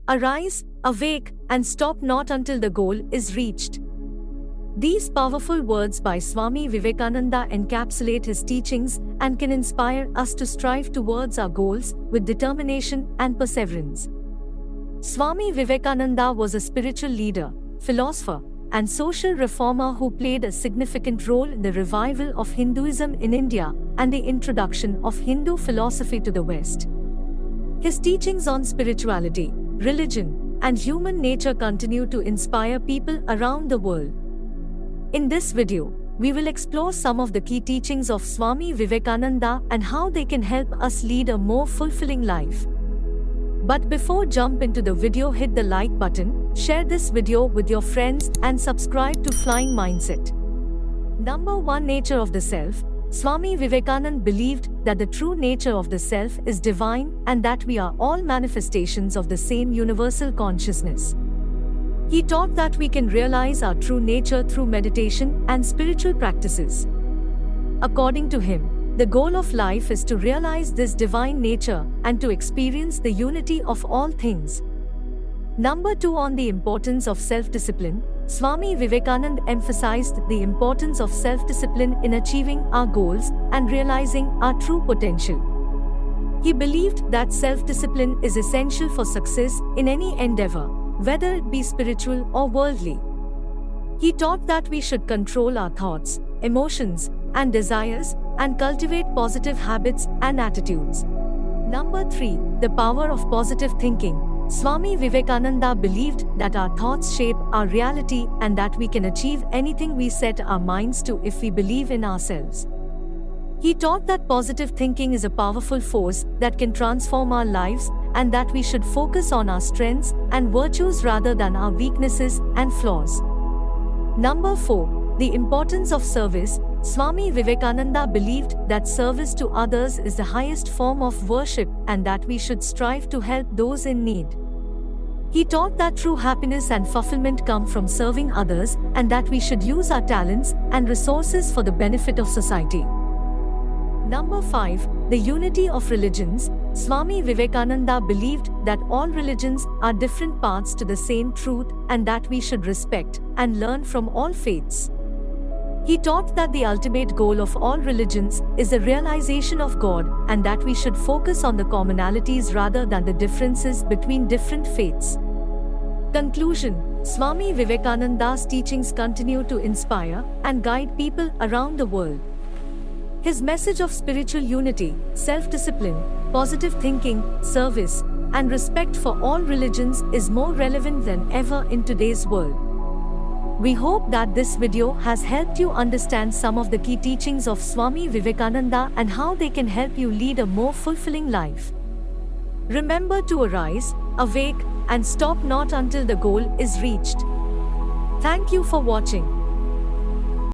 Arise, awake, and stop not until the goal is reached. These powerful words by Swami Vivekananda encapsulate his teachings and can inspire us to strive towards our goals with determination and perseverance. Swami Vivekananda was a spiritual leader, philosopher, and social reformer who played a significant role in the revival of Hinduism in India and the introduction of Hindu philosophy to the West. His teachings on spirituality, religion, and human nature continue to inspire people around the world. In this video, we will explore some of the key teachings of Swami Vivekananda and how they can help us lead a more fulfilling life. But before jump into the video, hit the like button, share this video with your friends and subscribe to Flying Mindset. Number 1. Nature of the Self. Swami Vivekananda believed that the true nature of the self is divine and that we are all manifestations of the same universal consciousness. He taught that we can realize our true nature through meditation and spiritual practices. According to him, the goal of life is to realize this divine nature and to experience the unity of all things. Number 2. On the importance of self-discipline. Swami Vivekananda emphasized the importance of self-discipline in achieving our goals and realizing our true potential. He believed that self-discipline is essential for success in any endeavor, whether it be spiritual or worldly. He taught that we should control our thoughts, emotions, and desires, and cultivate positive habits and attitudes. Number 3. The power of positive thinking. Swami Vivekananda believed that our thoughts shape our reality and that we can achieve anything we set our minds to if we believe in ourselves. He taught that positive thinking is a powerful force that can transform our lives and that we should focus on our strengths and virtues rather than our weaknesses and flaws. Number 4. The importance of service. Swami Vivekananda believed that service to others is the highest form of worship and that we should strive to help those in need. He taught that true happiness and fulfillment come from serving others and that we should use our talents and resources for the benefit of society. Number 5. The unity of religions. Swami Vivekananda believed that all religions are different paths to the same truth and that we should respect and learn from all faiths. He taught that the ultimate goal of all religions is the realization of God and that we should focus on the commonalities rather than the differences between different faiths. Conclusion. Swami Vivekananda's teachings continue to inspire and guide people around the world. His message of spiritual unity, self-discipline, positive thinking, service, and respect for all religions is more relevant than ever in today's world. We hope that this video has helped you understand some of the key teachings of Swami Vivekananda and how they can help you lead a more fulfilling life. Remember to arise, awake, and stop not until the goal is reached. Thank you for watching.